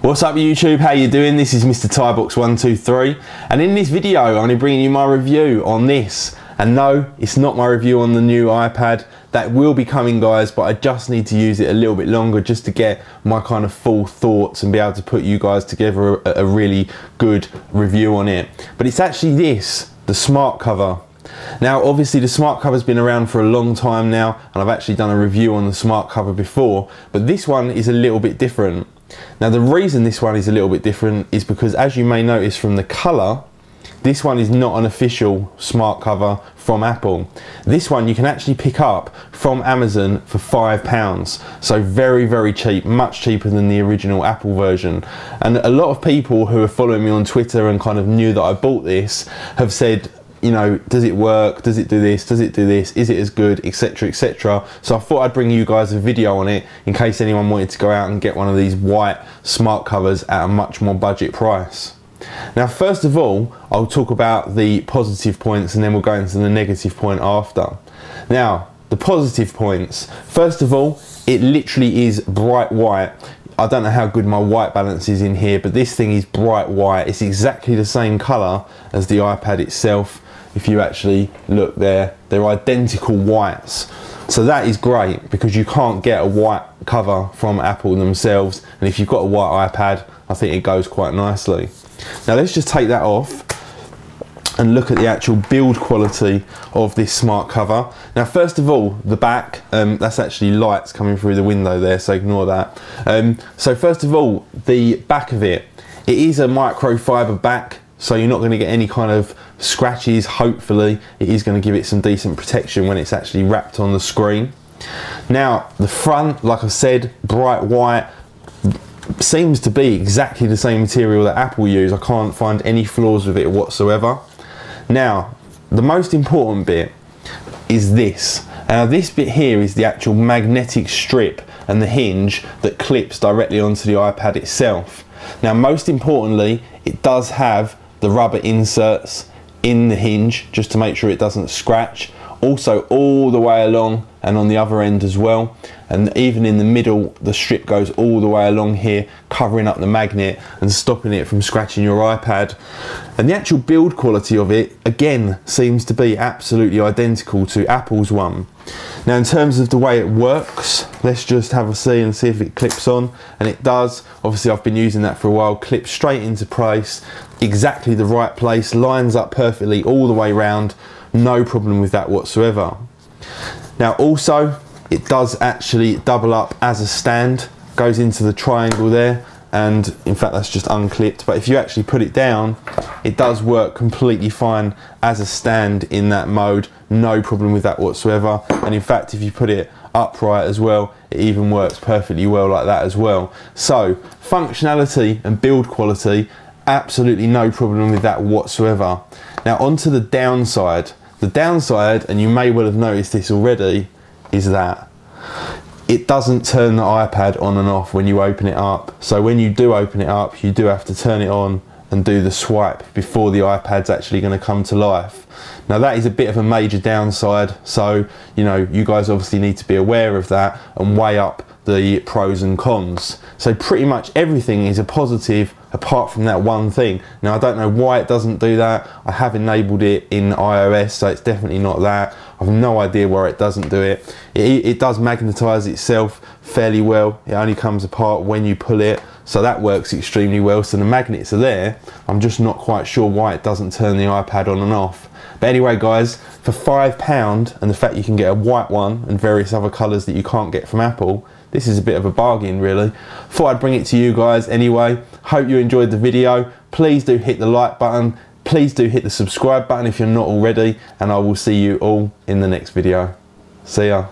What's up YouTube, how you doing? This is Mr. Tiebox123 and in this video I'm going to bring you my review on this. And no, it's not my review on the new iPad. That will be coming guys, but I just need to use it a little bit longer just to get my kind of full thoughts and be able to put you guys together a really good review on it. But it's actually this, the smart cover. Now obviously the smart cover's been around for a long time now and I've actually done a review on the smart cover before, but this one is a little bit different. Now the reason this one is a little bit different is because, as you may notice from the colour, this one is not an official smart cover from Apple. This one you can actually pick up from Amazon for £5. So very, very cheap, much cheaper than the original Apple version. And a lot of people who are following me on Twitter and kind of knew that I bought this have said, you know, does it work? Does it do this? Does it do this? Is it as good? Etc, etc. So I thought I'd bring you guys a video on it in case anyone wanted to go out and get one of these white smart covers at a much more budget price. Now first of all, I'll talk about the positive points and then we'll go into the negative point after. Now, the positive points. First of all, it literally is bright white. I don't know how good my white balance is in here, but this thing is bright white. It's exactly the same colour as the iPad itself. If you actually look there, they're identical whites. So that is great because you can't get a white cover from Apple themselves. And if you've got a white iPad, I think it goes quite nicely. Now let's just take that off and look at the actual build quality of this smart cover. Now first of all, the back, that's actually lights coming through the window there, so ignore that. So first of all, the back of it is a microfiber back, so you're not going to get any kind of scratches. Hopefully it is going to give it some decent protection when it's actually wrapped on the screen. Now the front, like I said, bright white, seems to be exactly the same material that Apple use. I can't find any flaws with it whatsoever. Now the most important bit is this. Now this bit here is the actual magnetic strip and the hinge that clips directly onto the iPad itself. Now most importantly, it does have the rubber inserts in the hinge just to make sure it doesn't scratch. Also all the way along and on the other end as well, and even in the middle the strip goes all the way along here, covering up the magnet and stopping it from scratching your iPad. And the actual build quality of it again seems to be absolutely identical to Apple's one. Now in terms of the way it works, let's just have a see and see if it clips on, and it does. Obviously I've been using that for a while. Clips straight into place, exactly the right place, lines up perfectly all the way round, no problem with that whatsoever. Now also it does actually double up as a stand, goes into the triangle there, and in fact that's just unclipped, but if you actually put it down, it does work completely fine as a stand in that mode, no problem with that whatsoever. And in fact if you put it upright as well, it even works perfectly well like that as well. So functionality and build quality, absolutely no problem with that whatsoever. Now onto the downside. The downside, and you may well have noticed this already, is that it doesn't turn the iPad on and off when you open it up. So when you do open it up, you do have to turn it on and do the swipe before the iPad's actually going to come to life. Now that is a bit of a major downside, so you know, you guys obviously need to be aware of that and weigh up the pros and cons. So pretty much everything is a positive apart from that one thing. Now I don't know why it doesn't do that. I have enabled it in iOS, so it's definitely not that. I've no idea where it doesn't do it. It does magnetize itself fairly well. It only comes apart when you pull it, so that works extremely well. So the magnets are there. I'm just not quite sure why it doesn't turn the iPad on and off. But anyway guys, for £5 and the fact you can get a white one and various other colours that you can't get from Apple, this is a bit of a bargain really. Thought I'd bring it to you guys anyway. Hope you enjoyed the video. Please do hit the like button. Please do hit the subscribe button if you're not already, and I will see you all in the next video. See ya.